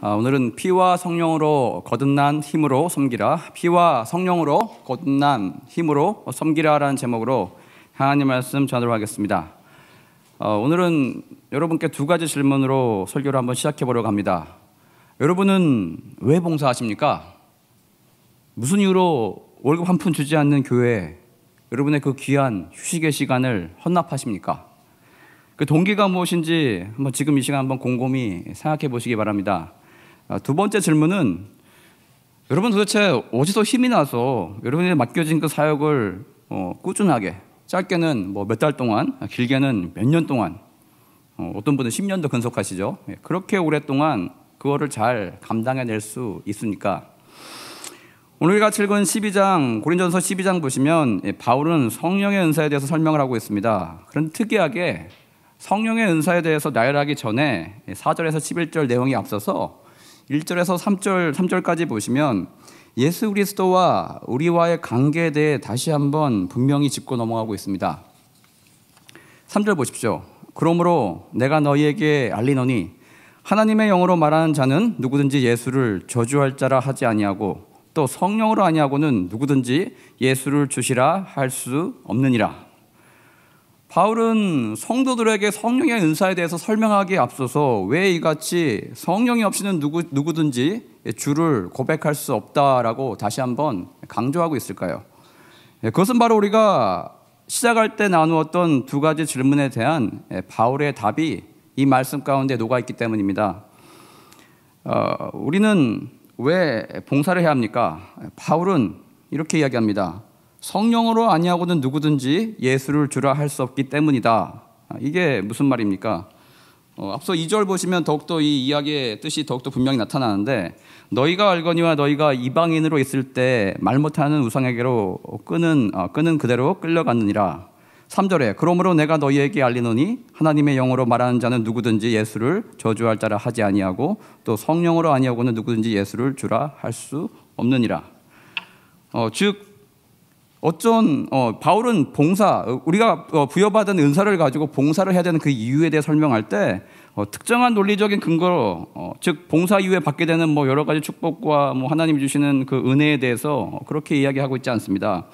오늘은 피와 성령으로 거듭난 힘으로 섬기라, 피와 성령으로 거듭난 힘으로 섬기라라는 제목으로 하나님 말씀 전하도록 하겠습니다. 오늘은 여러분께 두 가지 질문으로 설교를 한번 시작해 보려고 합니다. 여러분은 왜 봉사하십니까? 무슨 이유로 월급 한 푼 주지 않는 교회에 여러분의 그 귀한 휴식의 시간을 헌납하십니까? 그 동기가 무엇인지 한번 지금 이 시간 한번 곰곰이 생각해 보시기 바랍니다. 두 번째 질문은 여러분 도대체 어디서 힘이 나서 여러분이 맡겨진 그 사역을 꾸준하게, 짧게는 몇 달 동안, 길게는 몇 년 동안, 어떤 분은 10년도 근속하시죠. 그렇게 오랫동안 그거를 잘 감당해낼 수 있습니까? 오늘 같이 읽은 12장, 고린도전서 12장 보시면 바울은 성령의 은사에 대해서 설명을 하고 있습니다. 그런데 특이하게 성령의 은사에 대해서 나열하기 전에 4절에서 11절 내용이 앞서서 1절에서 3절까지 보시면 예수 그리스도와 우리와의 관계에 대해 다시 한번 분명히 짚고 넘어가고 있습니다. 3절 보십시오. 그러므로 내가 너희에게 알리노니 하나님의 영으로 말하는 자는 누구든지 예수를 저주할 자라 하지 아니하고 또 성령으로 아니하고는 누구든지 예수를 주시라 할 수 없느니라. 바울은 성도들에게 성령의 은사에 대해서 설명하기에 앞서서 왜 이같이 성령이 없이는 누구든지 주를 고백할 수 없다라고 다시 한번 강조하고 있을까요? 그것은 바로 우리가 시작할 때 나누었던 두 가지 질문에 대한 바울의 답이 이 말씀 가운데 녹아있기 때문입니다. 우리는 왜 봉사를 해야 합니까? 바울은 이렇게 이야기합니다. 성령으로 아니하고는 누구든지 예수를 주라 할 수 없기 때문이다. 이게 무슨 말입니까? 앞서 2절 보시면 더욱더 이 이야기의 뜻이 더욱더 분명히 나타나는데, 너희가 알거니와 너희가 이방인으로 있을 때 말 못하는 우상에게로 끄는 그대로 끌려갔느니라. 3절에 그러므로 내가 너희에게 알리노니 하나님의 영으로 말하는 자는 누구든지 예수를 저주할 자라 하지 아니하고 또 성령으로 아니하고는 누구든지 예수를 주라 할 수 없느니라. 즉 바울은 우리가 부여받은 은사를 가지고 봉사를 해야 되는 그 이유에 대해 설명할 때 특정한 논리적인 근거로, 즉 봉사 이후에 받게 되는 여러 가지 축복과 하나님이 주시는 그 은혜에 대해서 그렇게 이야기하고 있지 않습니다.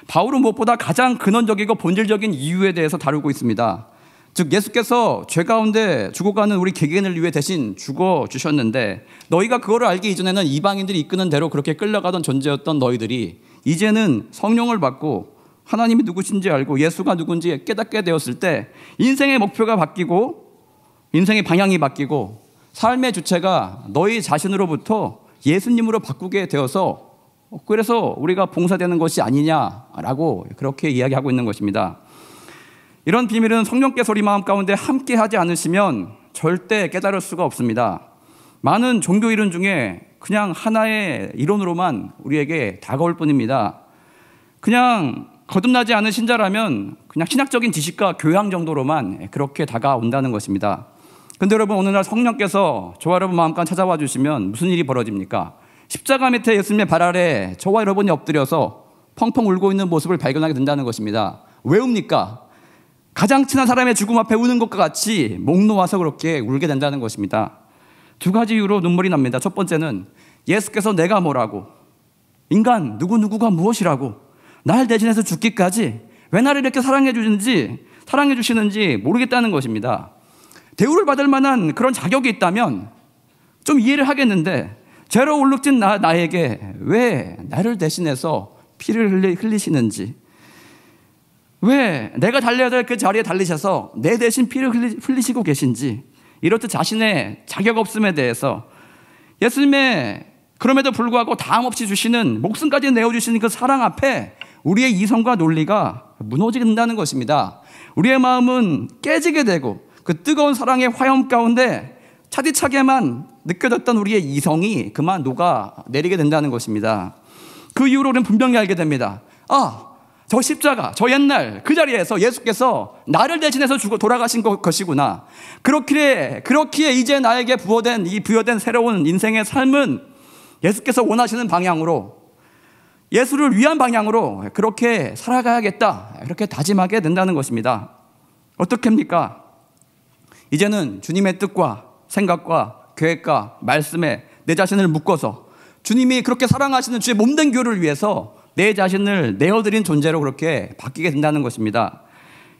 바울은 무엇보다 가장 근원적이고 본질적인 이유에 대해서 다루고 있습니다. 즉 예수께서 죄 가운데 죽어가는 우리 개개인을 위해 대신 죽어주셨는데, 너희가 그거를 알기 이전에는 이방인들이 이끄는 대로 그렇게 끌려가던 존재였던 너희들이 이제는 성령을 받고 하나님이 누구신지 알고 예수가 누군지 깨닫게 되었을 때 인생의 목표가 바뀌고 인생의 방향이 바뀌고 삶의 주체가 너희 자신으로부터 예수님으로 바꾸게 되어서, 그래서 우리가 봉사되는 것이 아니냐라고 그렇게 이야기하고 있는 것입니다. 이런 비밀은 성령께서 우리 마음 가운데 함께 하지 않으시면 절대 깨달을 수가 없습니다. 많은 종교 이론 중에 그냥 하나의 이론으로만 우리에게 다가올 뿐입니다. 그냥 거듭나지 않은 신자라면 그냥 신학적인 지식과 교양 정도로만 그렇게 다가온다는 것입니다. 그런데 여러분, 오늘날 성령께서 저와 여러분 마음까지 찾아와 주시면 무슨 일이 벌어집니까? 십자가 밑에 예수님의 발 아래 저와 여러분이 엎드려서 펑펑 울고 있는 모습을 발견하게 된다는 것입니다. 왜 웁니까? 가장 친한 사람의 죽음 앞에 우는 것과 같이 목 놓아서 그렇게 울게 된다는 것입니다. 두 가지 이유로 눈물이 납니다. 첫 번째는 예수께서 내가 뭐라고, 인간 누구누구가 무엇이라고, 날 대신해서 죽기까지 왜 나를 이렇게 사랑해 주시는지 모르겠다는 것입니다. 대우를 받을 만한 그런 자격이 있다면 좀 이해를 하겠는데, 죄로 울룩진 나에게 왜 나를 대신해서 피를 흘리시는지, 왜 내가 달려야 될 그 자리에 달리셔서 내 대신 피를 흘리시고 계신지, 이렇듯 자신의 자격 없음에 대해서 예수님의 그럼에도 불구하고 다함 없이 주시는, 목숨까지 내어주시는 그 사랑 앞에 우리의 이성과 논리가 무너지게 된다는 것입니다. 우리의 마음은 깨지게 되고 그 뜨거운 사랑의 화염 가운데 차디차게만 느껴졌던 우리의 이성이 그만 녹아내리게 된다는 것입니다. 그 이후로 우리는 분명히 알게 됩니다. 저 십자가, 저 옛날 그 자리에서 예수께서 나를 대신해서 돌아가신 것이구나. 그렇기에 이제 나에게 부여된 새로운 인생의 삶은 예수께서 원하시는 방향으로, 예수를 위한 방향으로 그렇게 살아가야겠다, 이렇게 다짐하게 된다는 것입니다. 어떻게 합니까? 이제는 주님의 뜻과 생각과 계획과 말씀에 내 자신을 묶어서 주님이 그렇게 사랑하시는 주의 몸된 교회를 위해서 내 자신을 내어드린 존재로 그렇게 바뀌게 된다는 것입니다.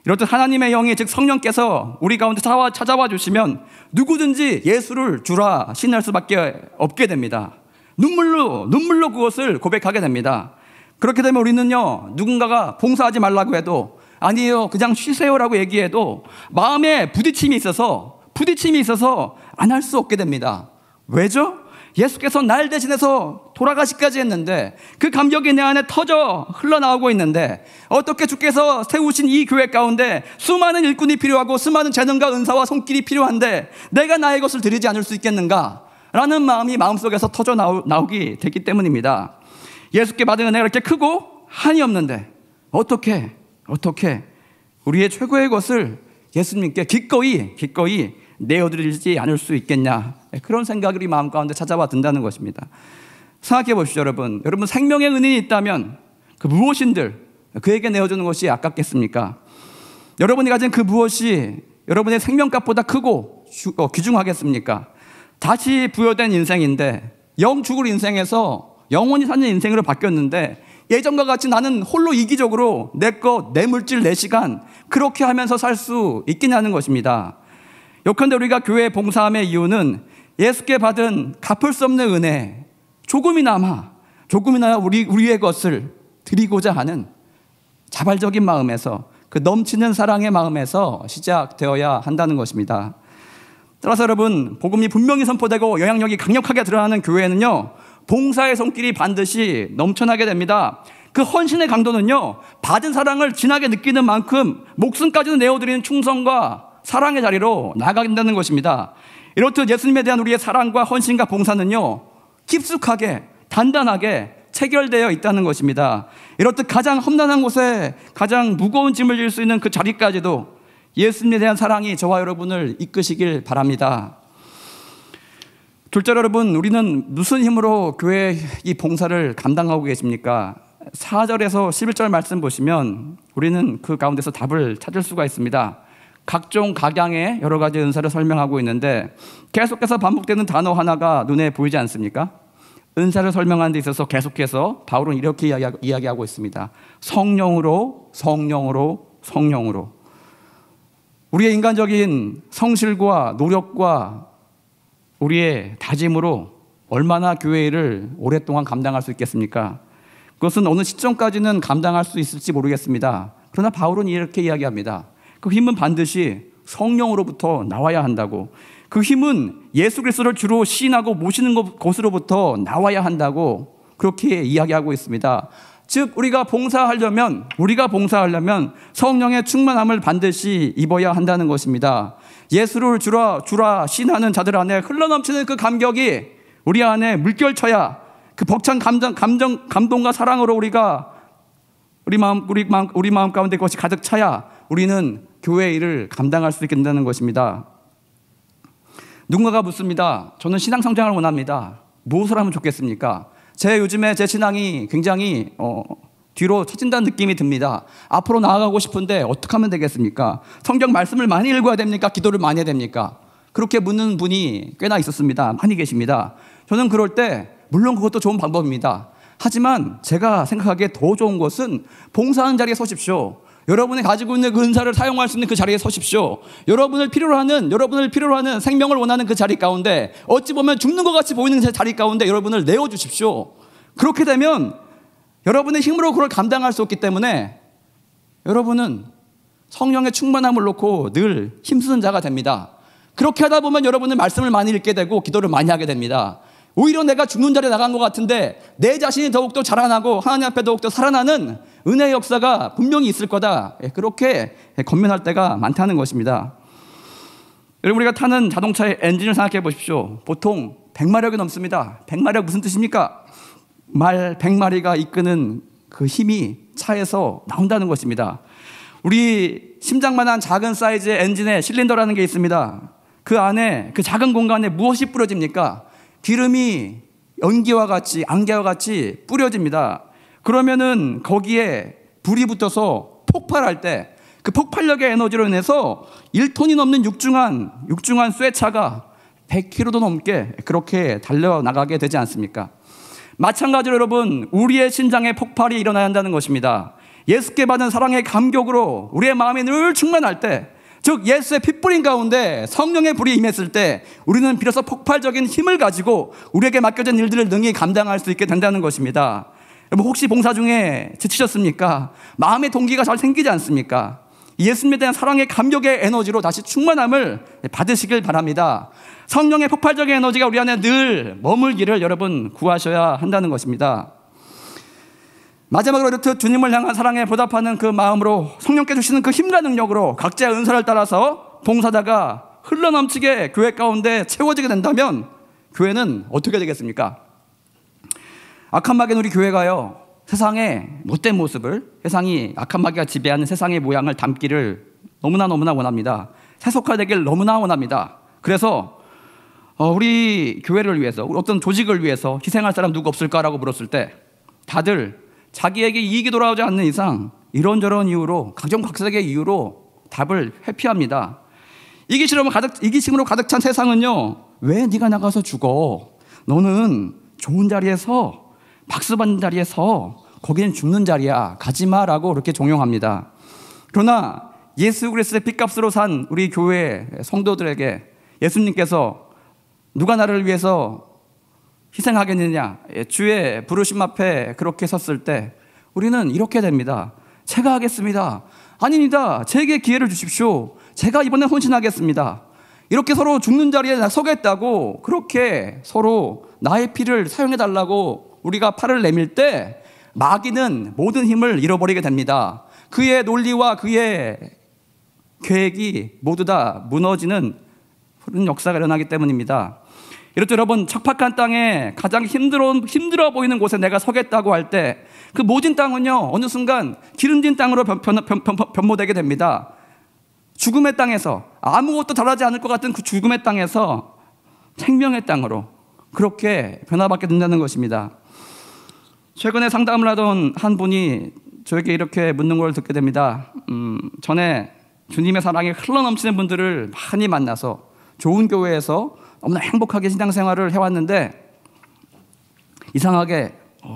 이렇듯 하나님의 영이 즉 성령께서 우리 가운데 찾아와 주시면 누구든지 예수를 주라 신할 수밖에 없게 됩니다. 눈물로 그것을 고백하게 됩니다. 그렇게 되면 우리는요, 누군가가 봉사하지 말라고 해도 아니에요 그냥 쉬세요라고 얘기해도 마음에 부딪힘이 있어서 안 할 수 없게 됩니다. 왜죠? 예수께서 날 대신해서 돌아가시까지 했는데 그 감격이 내 안에 터져 흘러나오고 있는데 어떻게 주께서 세우신 이 교회 가운데 수많은 일꾼이 필요하고 수많은 재능과 은사와 손길이 필요한데 내가 나의 것을 드리지 않을 수 있겠는가? 라는 마음이 마음속에서 터져 나오기 됐기 때문입니다. 예수께 받은 은혜가 이렇게 크고 한이 없는데 어떻게 우리의 최고의 것을 예수님께 기꺼이 내어드리지 않을 수 있겠냐, 그런 생각이 우리 마음 가운데 찾아와 든다는 것입니다. 생각해 보십시오. 여러분 생명의 은인이 있다면 그 무엇인들 그에게 내어주는 것이 아깝겠습니까? 여러분이 가진 그 무엇이 여러분의 생명값보다 크고 귀중하겠습니까? 다시 부여된 인생인데 영 죽을 인생에서 영원히 사는 인생으로 바뀌었는데 예전과 같이 나는 홀로 이기적으로 내 것, 내 물질, 내 시간 그렇게 하면서 살 수 있겠냐는 것입니다. 요컨대 우리가 교회에 봉사함의 이유는 예수께 받은 갚을 수 없는 은혜 조금이나마 우리의 것을 드리고자 하는 자발적인 마음에서 그 넘치는 사랑의 마음에서 시작되어야 한다는 것입니다. 따라서 여러분 복음이 분명히 선포되고 영향력이 강력하게 드러나는 교회는요 봉사의 손길이 반드시 넘쳐나게 됩니다. 그 헌신의 강도는요 받은 사랑을 진하게 느끼는 만큼 목숨까지도 내어드리는 충성과 사랑의 자리로 나아가게 된다는 것입니다. 이렇듯 예수님에 대한 우리의 사랑과 헌신과 봉사는요 깊숙하게 단단하게 체결되어 있다는 것입니다. 이렇듯 가장 험난한 곳에 가장 무거운 짐을 질 수 있는 그 자리까지도 예수님에 대한 사랑이 저와 여러분을 이끄시길 바랍니다. 둘째로 여러분, 우리는 무슨 힘으로 교회 이 봉사를 감당하고 계십니까? 4절에서 11절 말씀 보시면 우리는 그 가운데서 답을 찾을 수가 있습니다. 각종 각양의 여러 가지 은사를 설명하고 있는데 계속해서 반복되는 단어 하나가 눈에 보이지 않습니까? 은사를 설명하는 데 있어서 계속해서 바울은 이렇게 이야기하고 있습니다. 성령으로. 우리의 인간적인 성실과 노력과 우리의 다짐으로 얼마나 교회 일을 오랫동안 감당할 수 있겠습니까? 그것은 어느 시점까지는 감당할 수 있을지 모르겠습니다. 그러나 바울은 이렇게 이야기합니다. 그 힘은 반드시 성령으로부터 나와야 한다고. 그 힘은 예수 그리스도를 주로 시인하고 모시는 것으로부터 나와야 한다고 그렇게 이야기하고 있습니다. 즉 우리가 봉사하려면 성령의 충만함을 반드시 입어야 한다는 것입니다. 예수를 주라 시인하는 자들 안에 흘러넘치는 그 감격이 우리 안에 물결쳐야 그 벅찬 감동과 사랑으로 우리 마음 가운데 그것이 가득 차야 우리는 교회 일을 감당할 수 있게 된다는 것입니다. 누군가가 묻습니다. 저는 신앙 성장을 원합니다. 무엇을 하면 좋겠습니까? 요즘에 제 신앙이 굉장히 뒤로 처진다는 느낌이 듭니다. 앞으로 나아가고 싶은데 어떻게 하면 되겠습니까? 성경 말씀을 많이 읽어야 됩니까? 기도를 많이 해야 됩니까? 그렇게 묻는 분이 꽤나 있었습니다. 많이 계십니다. 저는 그럴 때 물론 그것도 좋은 방법입니다. 하지만 제가 생각하기에 더 좋은 것은 봉사하는 자리에 서십시오. 여러분이 가지고 있는 그 은사를 사용할 수 있는 그 자리에 서십시오. 여러분을 필요로 하는 생명을 원하는 그 자리 가운데 어찌 보면 죽는 것 같이 보이는 그 자리 가운데 여러분을 내어주십시오. 그렇게 되면 여러분의 힘으로 그걸 감당할 수 없기 때문에 여러분은 성령의 충만함을 놓고 늘 힘쓰는 자가 됩니다. 그렇게 하다 보면 여러분은 말씀을 많이 읽게 되고 기도를 많이 하게 됩니다. 오히려 내가 죽는 자리에 나간 것 같은데 내 자신이 더욱더 자라나고 하나님 앞에 더욱더 살아나는 은혜의 역사가 분명히 있을 거다. 그렇게 권면할 때가 많다는 것입니다. 여러분 우리가 타는 자동차의 엔진을 생각해 보십시오. 보통 100마력이 넘습니다. 100마력 무슨 뜻입니까? 말 100마리가 이끄는 그 힘이 차에서 나온다는 것입니다. 우리 심장만한 작은 사이즈의 엔진에 실린더라는 게 있습니다. 그 안에 그 작은 공간에 무엇이 뿌려집니까? 기름이 연기와 같이 안개와 같이 뿌려집니다. 그러면은 거기에 불이 붙어서 폭발할 때 그 폭발력의 에너지로 인해서 1톤이 넘는 육중한 쇠차가 100km도 넘게 그렇게 달려나가게 되지 않습니까? 마찬가지로 여러분, 우리의 심장에 폭발이 일어나야 한다는 것입니다. 예수께 받은 사랑의 감격으로 우리의 마음이 늘 충만할 때, 즉 예수의 핏불인 가운데 성령의 불이 임했을 때 우리는 비로소 폭발적인 힘을 가지고 우리에게 맡겨진 일들을 능히 감당할 수 있게 된다는 것입니다. 여러분, 혹시 봉사 중에 지치셨습니까? 마음의 동기가 잘 생기지 않습니까? 예수님에 대한 사랑의 감격의 에너지로 다시 충만함을 받으시길 바랍니다. 성령의 폭발적인 에너지가 우리 안에 늘 머물기를 여러분 구하셔야 한다는 것입니다. 마지막으로 이렇듯 주님을 향한 사랑에 보답하는 그 마음으로 성령께 주시는 그 힘과 능력으로 각자의 은사를 따라서 봉사자가 흘러넘치게 교회 가운데 채워지게 된다면 교회는 어떻게 되겠습니까? 악한 마귀는 우리 교회가요, 세상의 못된 모습을, 세상이 악한 마귀가 지배하는 세상의 모양을 담기를 너무나 원합니다. 세속화되길 너무나 원합니다. 그래서 우리 교회를 위해서, 어떤 조직을 위해서 희생할 사람 누구 없을까라고 물었을 때 다들 자기에게 이익이 돌아오지 않는 이상 이런저런 이유로, 각종각색의 이유로 답을 회피합니다. 이기심으로 가득 찬 세상은요, 왜 네가 나가서 죽어? 너는 좋은 자리에서, 박수 받는 자리에서, 거기는 죽는 자리야, 가지마라고 그렇게 종용합니다. 그러나 예수 그리스도의 핏값으로 산 우리 교회 성도들에게 예수님께서 누가 나를 위해서 희생하겠느냐, 주의 부르심 앞에 그렇게 섰을 때 우리는 이렇게 됩니다. 제가 하겠습니다. 아닙니다. 제게 기회를 주십시오. 제가 이번에 헌신하겠습니다. 이렇게 서로 죽는 자리에 서겠다고, 그렇게 서로 나의 피를 사용해달라고 우리가 팔을 내밀 때 마귀는 모든 힘을 잃어버리게 됩니다. 그의 논리와 그의 계획이 모두 다 무너지는 그런 역사가 일어나기 때문입니다. 이렇듯 여러분, 척박한 땅에 가장 힘들어 보이는 곳에 내가 서겠다고 할 때 그 모진 땅은요, 어느 순간 기름진 땅으로 변모되게 됩니다. 죽음의 땅에서, 아무것도 다르지 않을 것 같은 그 죽음의 땅에서 생명의 땅으로 그렇게 변화받게 된다는 것입니다. 최근에 상담을 하던 한 분이 저에게 이렇게 묻는 걸 듣게 됩니다. 전에 주님의 사랑이 흘러넘치는 분들을 많이 만나서 좋은 교회에서 너무나 행복하게 신앙생활을 해왔는데 이상하게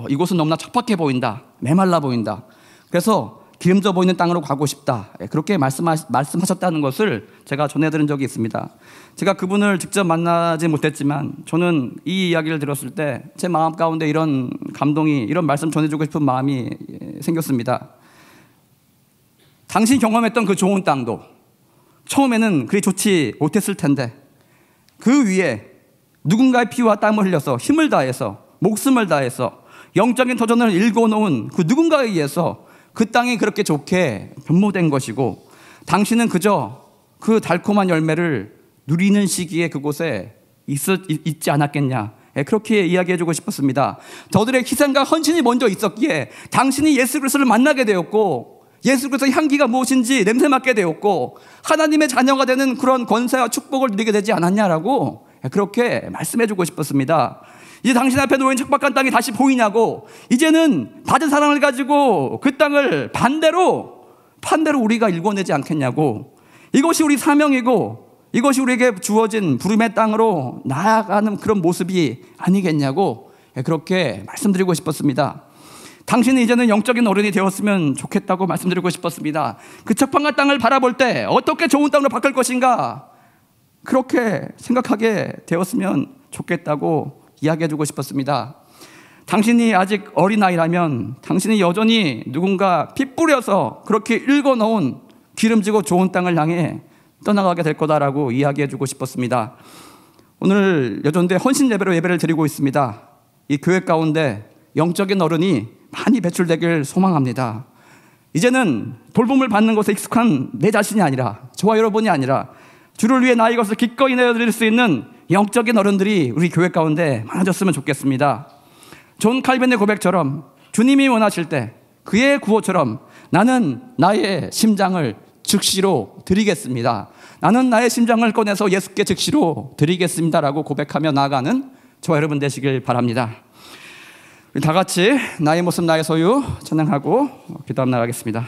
이곳은 너무나 척박해 보인다, 메말라 보인다, 그래서 기름져 보이는 땅으로 가고 싶다, 그렇게 말씀하셨다는 것을 제가 전해드린 적이 있습니다. 제가 그분을 직접 만나지 못했지만 저는 이 이야기를 들었을 때 제 마음 가운데 이런 감동이, 이런 말씀 전해주고 싶은 마음이 생겼습니다. 당신이 경험했던 그 좋은 땅도 처음에는 그리 좋지 못했을 텐데 그 위에 누군가의 피와 땀을 흘려서, 힘을 다해서, 목숨을 다해서 영적인 도전을 일궈놓은 그 누군가에 의해서 그 땅이 그렇게 좋게 변모된 것이고, 당신은 그저 그 달콤한 열매를 누리는 시기에 그곳에 있지 않았겠냐, 그렇게 이야기해주고 싶었습니다. 저들의 희생과 헌신이 먼저 있었기에 당신이 예수 그리스도를 만나게 되었고, 예수 그리스도의 향기가 무엇인지 냄새 맡게 되었고, 하나님의 자녀가 되는 그런 권세와 축복을 누리게 되지 않았냐라고 그렇게 말씀해주고 싶었습니다. 이제 당신 앞에 놓인 척박한 땅이 다시 보이냐고, 이제는 받은 사랑을 가지고 그 땅을 반대로 우리가 일궈내지 않겠냐고, 이것이 우리 사명이고 이것이 우리에게 주어진 부름의 땅으로 나아가는 그런 모습이 아니겠냐고 그렇게 말씀드리고 싶었습니다. 당신은 이제는 영적인 어른이 되었으면 좋겠다고 말씀드리고 싶었습니다. 그 척박한 땅을 바라볼 때 어떻게 좋은 땅으로 바꿀 것인가, 그렇게 생각하게 되었으면 좋겠다고 이야기해주고 싶었습니다. 당신이 아직 어린아이라면 당신이 여전히 누군가 피 뿌려서 그렇게 읽어놓은 기름지고 좋은 땅을 향해 떠나가게 될 거다라고 이야기해주고 싶었습니다. 오늘 여전대 헌신 예배로 예배를 드리고 있습니다. 이 교회 가운데 영적인 어른이 많이 배출되길 소망합니다. 이제는 돌봄을 받는 것에 익숙한 내 자신이 아니라, 저와 여러분이 아니라 주를 위해 나의 것을 기꺼이 내어드릴 수 있는 영적인 어른들이 우리 교회 가운데 많아졌으면 좋겠습니다. 존 칼빈의 고백처럼 주님이 원하실 때 그의 구호처럼 나는 나의 심장을 즉시로 드리겠습니다. 나는 나의 심장을 꺼내서 예수께 즉시로 드리겠습니다라고 고백하며 나아가는 저와 여러분 되시길 바랍니다. 우리 다 같이 나의 모습 나의 소유 찬양하고 기도하며 나가겠습니다.